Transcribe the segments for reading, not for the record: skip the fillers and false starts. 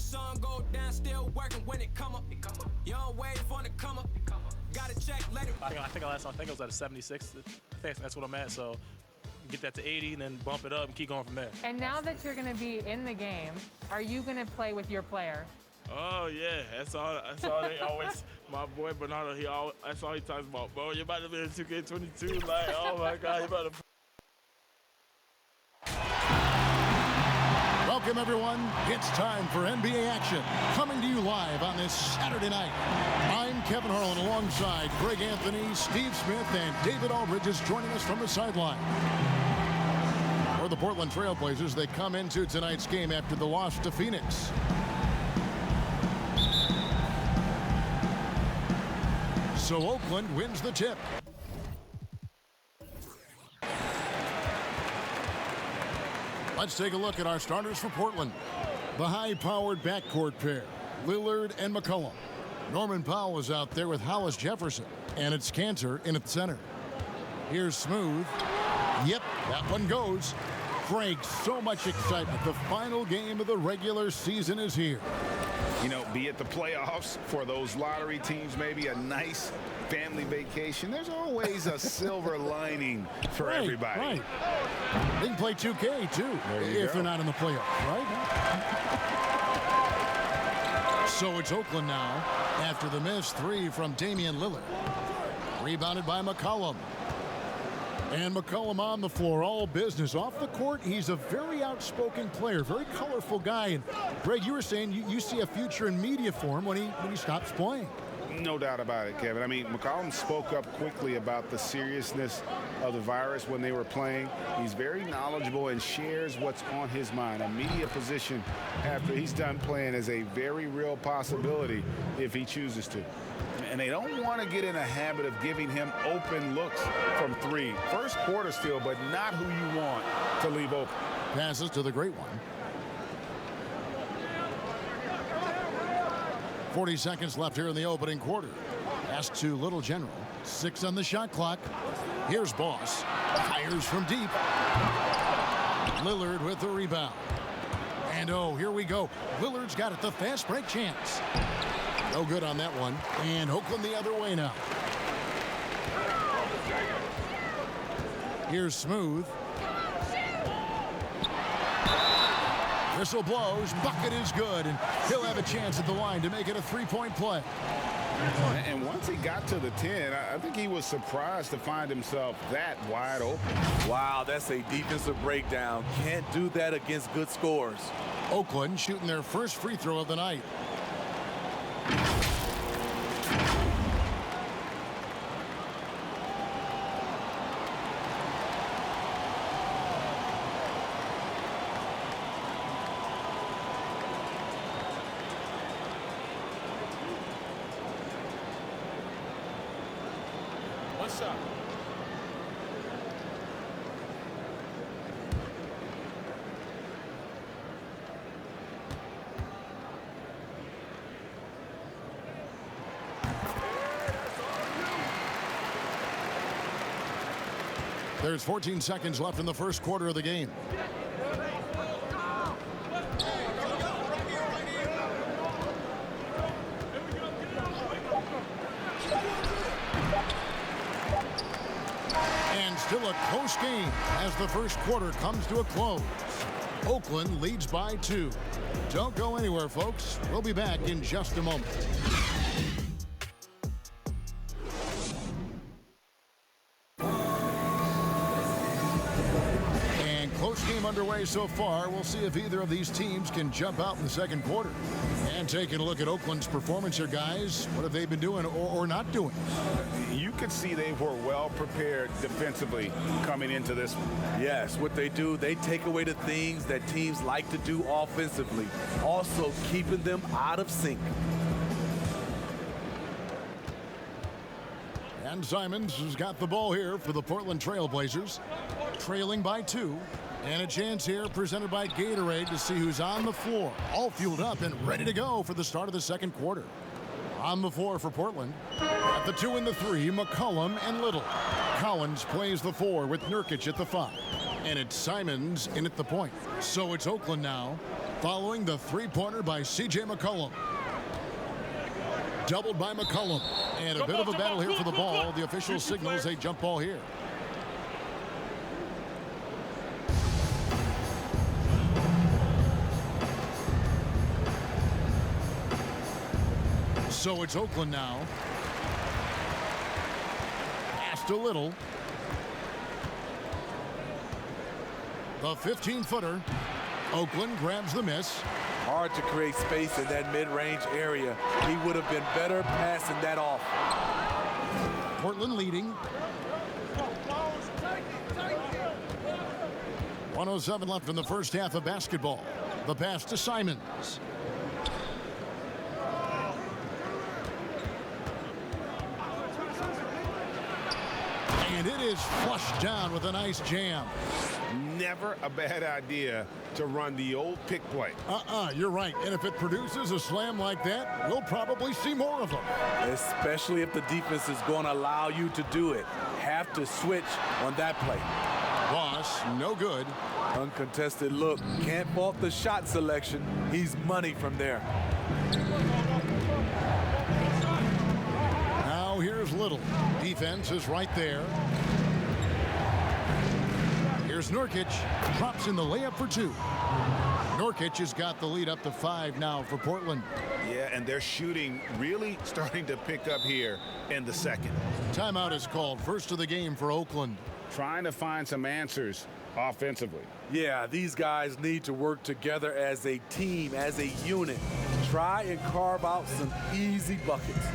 sun go down, still working when it come up. Young wave on the come up. Got to check later. I think it was at a 76. I think that's what I'm at. So get that to 80 and then bump it up and keep going from there. And now that you're going to be in the game, are you going to play with your player? Oh yeah, that's all they always. My boy Bernardo, that's all he talks about. Bro, you're about to be in 2K22. Like, oh my God, you about to. Welcome, everyone. It's time for NBA action. Coming to you live on this Saturday night. I'm Kevin Harlan alongside Greg Anthony, Steve Smith, and David Aldridge is joining us from the sideline. For the Portland Trailblazers, they come into tonight's game after the loss to Phoenix. So Oakland wins the tip. Let's take a look at our starters for Portland. The high-powered backcourt pair, Lillard and McCollum. Norman Powell is out there with Hollis Jefferson, and it's Cantor in at the center. Here's Smooth. Yep, that one goes. Greg, so much excitement. The final game of the regular season is here. You know, be it the playoffs, for those lottery teams, maybe a nice family vacation. There's always a silver lining for everybody. Right. They can play 2K, too, if they're not in the playoffs, right? So it's Oakland now after the missed three from Damian Lillard. Rebounded by McCollum. And McCollum on the floor, all business. Off the court, he's a very outspoken player, very colorful guy. And Greg, you were saying you see a future in media for him when he stops playing. No doubt about it, Kevin. I mean, McCollum spoke up quickly about the seriousness of the virus when they were playing. He's very knowledgeable and shares what's on his mind. A media position after he's done playing is a very real possibility if he chooses to. And they don't want to get in a habit of giving him open looks from three. First quarter still, but not who you want to leave open. Passes to the great one. 40 seconds left here in the opening quarter. Pass to Little General. 6 on the shot clock. Here's Boss. Fires from deep. Lillard with the rebound. And oh, here we go. Lillard's got it. The fast break chance. No good on that one. And Oakland the other way now. Here's Smooth. Whistle blows. Bucket is good. And he'll have a chance at the line to make it a three-point play. And once he got to the 10, I think he was surprised to find himself that wide open. Wow, that's a defensive breakdown. Can't do that against good scores. Oakland shooting their first free throw of the night. What's up? There's 14 seconds left in the first quarter of the game. And still a close game as the first quarter comes to a close. Oakland leads by 2. Don't go anywhere, folks. We'll be back in just a moment. Close game underway so far. We'll see if either of these teams can jump out in the second quarter. And taking a look at Oakland's performance here, guys. What have they been doing or not doing? You could see they were well prepared defensively coming into this one. Yes, what they do, they take away the things that teams like to do offensively. Also keeping them out of sync. And Simons has got the ball here for the Portland Trailblazers. Trailing by 2. And a chance here presented by Gatorade to see who's on the floor. All fueled up and ready to go for the start of the second quarter. On the floor for Portland. At the 2 and the 3, McCollum and Little. Collins plays the 4 with Nurkic at the 5. And it's Simons in at the point. So it's Oakland now Following the three-pointer by C.J. McCollum. Doubled by McCollum. And a bit of a battle here for the ball. The official signals a jump ball here. So it's Oakland now. Passed a little. The 15-footer. Oakland grabs the miss. Hard to create space in that mid-range area. He would have been better passing that off. Portland leading. 1:07 left in the first half of basketball. The pass to Simons. And it is flushed down with a nice jam. Never a bad idea to run the old pick play. You're right. And if it produces a slam like that, we'll probably see more of them. Especially if the defense is going to allow you to do it. Have to switch on that play. Loss, no good. Uncontested look. Can't fault the shot selection. He's money from there. Now here's Little. Defense is right there. Here's Nurkic. Drops in the layup for two. Nurkic has got the lead up to 5 now for Portland. Yeah, and their shooting really starting to pick up here in the second. Timeout is called. First of the game for Oakland. Trying to find some answers offensively. Yeah, these guys need to work together as a team, as a unit. Try and carve out some easy buckets.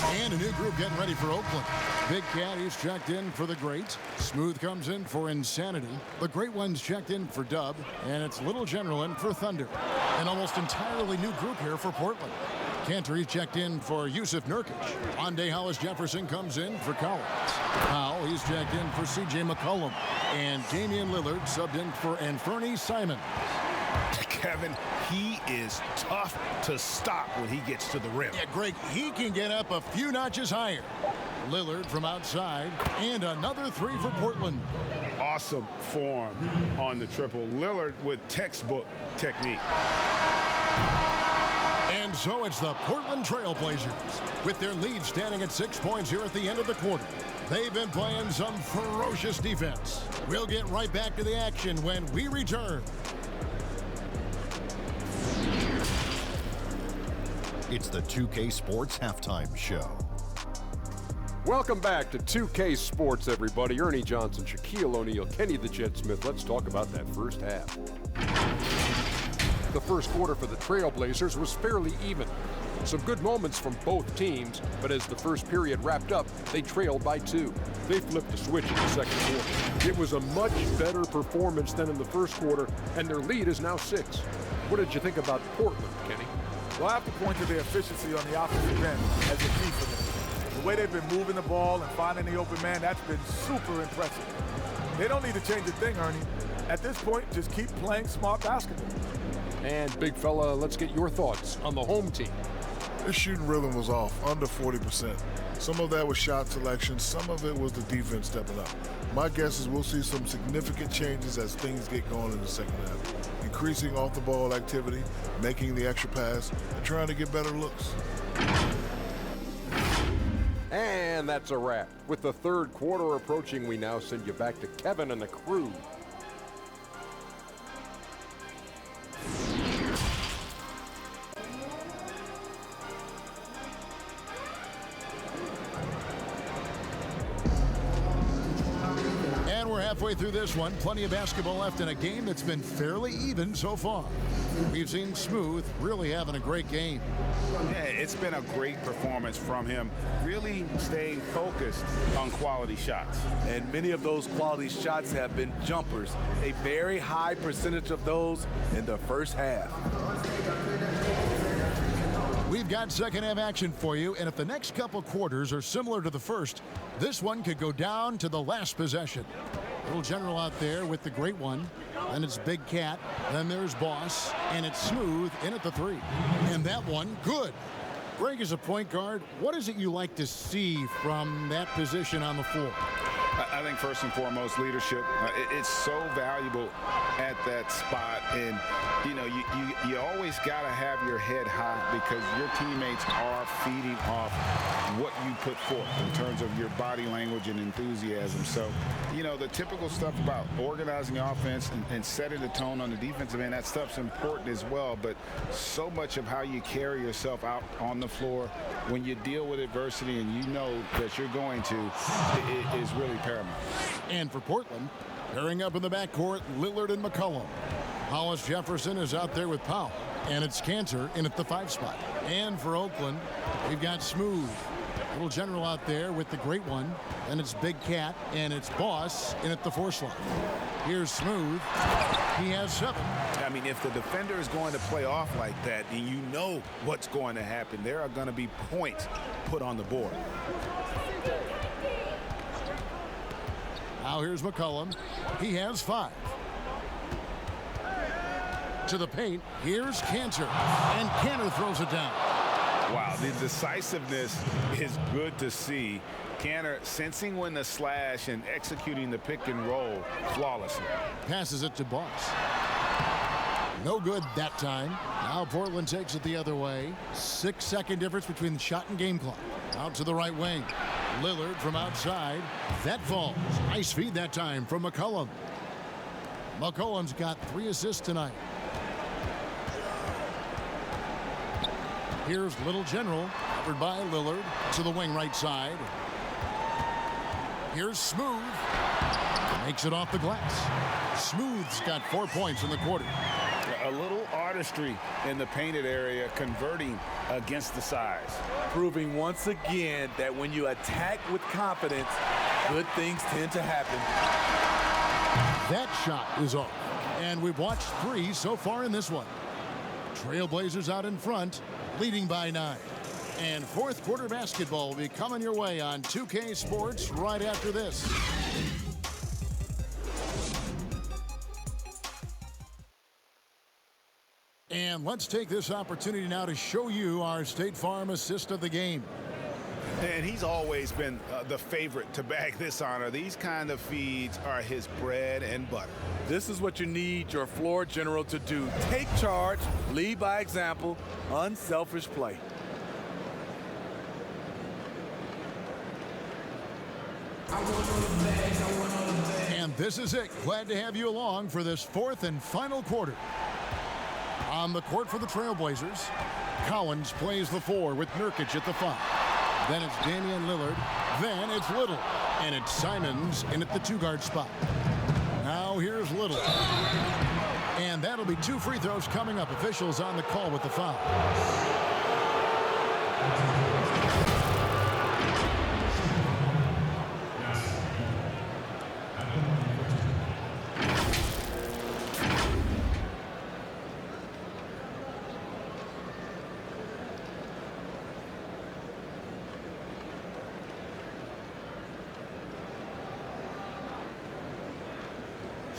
And a new group getting ready for Oakland. Big Cat, he's checked in for the Great. Smooth comes in for Insanity. The Great One's checked in for Dub. And it's Little General in for Thunder. An almost entirely new group here for Portland. Cantor, he's checked in for Yusuf Nurkic. Andre Hollis Jefferson comes in for Collins. Powell, he's checked in for C.J. McCollum. And Damian Lillard subbed in for Anferny Simon. Kevin, he is tough to stop when he gets to the rim. Yeah, Greg, he can get up a few notches higher. Lillard from outside, and another three for Portland. Awesome form on the triple. Lillard with textbook technique. And so it's the Portland Trailblazers, with their lead standing at 6 points here at the end of the quarter. They've been playing some ferocious defense. We'll get right back to the action when we return. It's the 2K Sports Halftime Show. Welcome back to 2K Sports, everybody. Ernie Johnson, Shaquille O'Neal, Kenny the Jet Smith. Let's talk about that first half. The first quarter for the Trailblazers was fairly even. Some good moments from both teams, but as the first period wrapped up, they trailed by 2. They flipped the switch in the second quarter. It was a much better performance than in the first quarter, and their lead is now 6. What did you think about Portland, Kenny? Well, I have to point to their efficiency on the offensive end as a key for them. The way they've been moving the ball and finding the open man, that's been super impressive. They don't need to change a thing, Ernie. At this point, just keep playing smart basketball. And, big fella, let's get your thoughts on the home team. Their shooting rhythm was off, under 40%. Some of that was shot selection, some of it was the defense stepping up. My guess is we'll see some significant changes as things get going in the second half. Increasing off-the-ball activity, making the extra pass, and trying to get better looks. And that's a wrap. With the third quarter approaching, we now send you back to Kevin and the crew. halfway through this one. Plenty of basketball left in a game that's been fairly even so far. We've seen Smooth really having a great game. Yeah, it's been a great performance from him, really staying focused on quality shots. And many of those quality shots have been jumpers, a very high percentage of those in the first half. We've got second half action for you, and if the next couple quarters are similar to the first, this one could go down to the last possession. Little General out there with the great one. Then it's Big Cat. Then there's Boss. And it's Smooth in at the three. And that one, good. Greg, is a point guard, what is it you like to see from that position on the floor? I think first and foremost, leadership. It's so valuable at that spot. And, you know, you always got to have your head high because your teammates are feeding off what you put forth in terms of your body language and enthusiasm. So, you know, the typical stuff about organizing the offense and setting the tone on the defensive end, that stuff's important as well. But so much of how you carry yourself out on the floor when you deal with adversity and you know that you're going to is really paramount. And for Portland, pairing up in the backcourt, Lillard and McCollum. Hollis Jefferson is out there with Powell. And it's Cantor in at the 5 spot. And for Oakland, we've got Smooth. Little General out there with the great one. And it's Big Cat. And it's Boss in at the 4 slot. Here's Smooth. He has 7. I mean, if the defender is going to play off like that, then you know what's going to happen. There are going to be points put on the board. Now here's McCollum. He has 5. To the paint, here's Cantor. And Cantor throws it down. Wow, the decisiveness is good to see. Cantor sensing when to slash and executing the pick and roll flawlessly. Passes it to Boss. No good that time. Now Portland takes it the other way. 6-second difference between the shot and game clock. Out to the right wing. Lillard from outside. That falls. Nice feed that time from McCollum. McCollum's got 3 assists tonight. Here's Little General, covered by Lillard, to the wing right side. Here's Smooth. Makes it off the glass. Smooth's got 4 points in the quarter. A little artistry in the painted area, converting against the size. Proving once again that when you attack with confidence, good things tend to happen. That shot is off. And we've watched 3 so far in this one. Trailblazers out in front, leading by 9. And fourth quarter basketball will be coming your way on 2K Sports right after this. And let's take this opportunity now to show you our State Farm assist of the game. And he's always been the favorite to bag this honor. These kind of feeds are his bread and butter. This is what you need your floor general to do. Take charge, lead by example, unselfish play. And this is it. Glad to have you along for this fourth and final quarter. On the court for the Trailblazers, Collins plays the 4 with Nurkic at the 5. Then it's Damian Lillard. Then it's Little. And it's Simons in at the 2-guard spot. Now here's Little. And that'll be 2 free throws coming up. Officials on the call with the foul.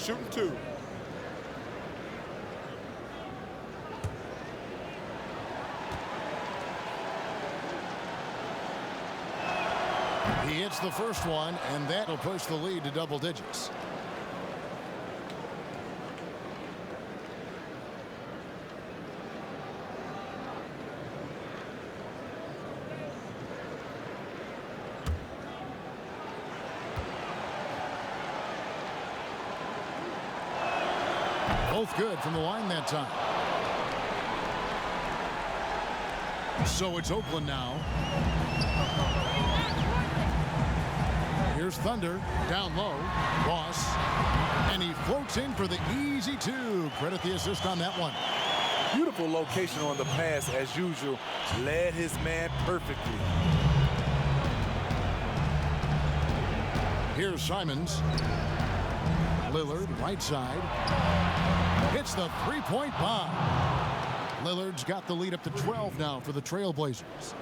Shooting 2. He hits the first one, and that'll push the lead to double digits. Both good from the line that time. So it's Oakland now. Here's Here's Thunder, down low, Ross, and he floats in for the easy two. Credit the assist on that one. Beautiful location on the pass as usual. Led his man perfectly. Here's Simons. Lillard, right side. Hits the three-point bomb. Lillard's got the lead up to 12 now for the Trailblazers.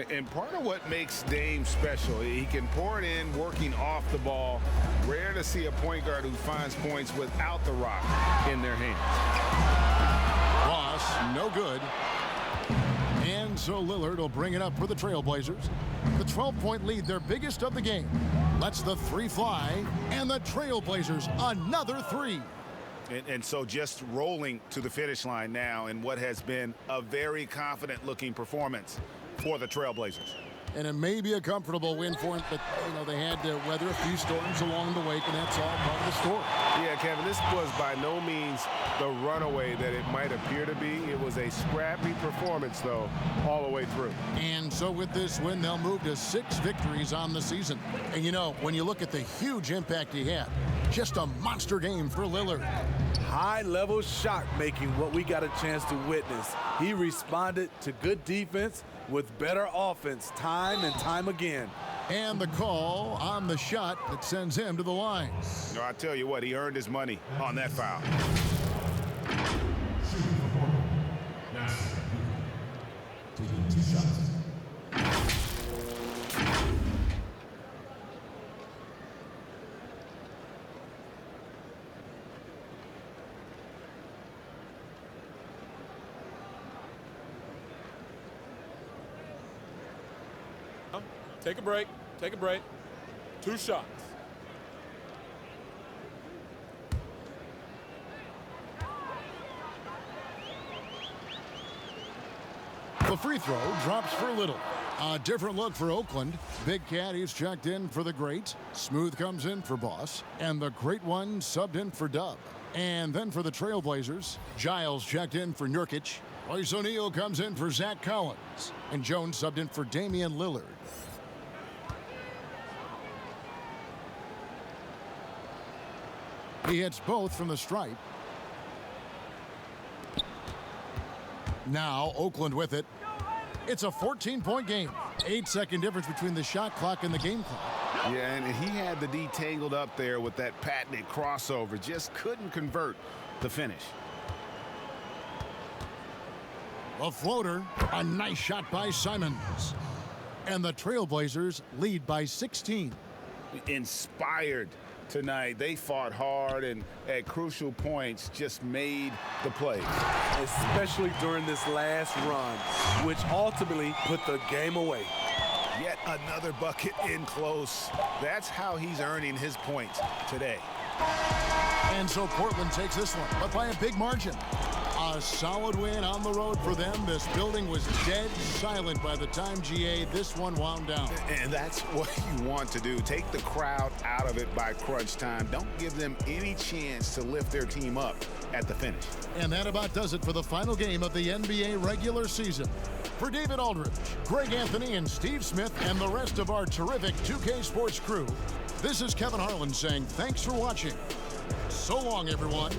And part of what makes Dame special, he can pour it in working off the ball. Rare to see a point guard who finds points without the rock in their hands. Ross, no good. And so Lillard will bring it up for the Trailblazers. The 12-point lead, their biggest of the game. Lets the three fly, and the Trailblazers another three. And so just rolling to the finish line now in what has been a very confident-looking performance for the Trailblazers. And it may be a comfortable win for them, but, you know, they had to weather a few storms along the way, and that's all part of the story. Yeah, Kevin, this was by no means the runaway that it might appear to be. It was a scrappy performance, though, all the way through. And so with this win, they'll move to 6 victories on the season. And, you know, when you look at the huge impact he had, just a monster game for Lillard. High-level shot making, what we got a chance to witness. He responded to good defense with better offense time and time again. And the call on the shot that sends him to the line. No, I tell you what, he earned his money on that foul. Taking 2 shots. Take a break. Take a break. 2 shots. The free throw drops for Little. A different look for Oakland. Big Cat, he's checked in for the Great. Smooth comes in for Boss. And the Great One subbed in for Dub. And then for the Trailblazers, Giles checked in for Nurkic. Royce O'Neal comes in for Zach Collins. And Jones subbed in for Damian Lillard. He hits both from the stripe. Now Oakland with it. It's a 14-point game. 8-second difference between the shot clock and the game clock. Yeah, and he had the D tangled up there with that patented crossover. Just couldn't convert the finish. A floater. A nice shot by Simons. And the Trailblazers lead by 16. Inspired tonight. They fought hard and at crucial points just made the play. Especially during this last run, which ultimately put the game away. Yet another bucket in close. That's how he's earning his points today. And so Portland takes this one, but by a big margin. A solid win on the road for them. This building was dead silent by the time, GA, this one wound down. And that's what you want to do. Take the crowd out of it by crunch time. Don't give them any chance to lift their team up at the finish. And that about does it for the final game of the NBA regular season. For David Aldridge, Greg Anthony, and Steve Smith, and the rest of our terrific 2K Sports crew, this is Kevin Harlan saying thanks for watching. So long, everyone.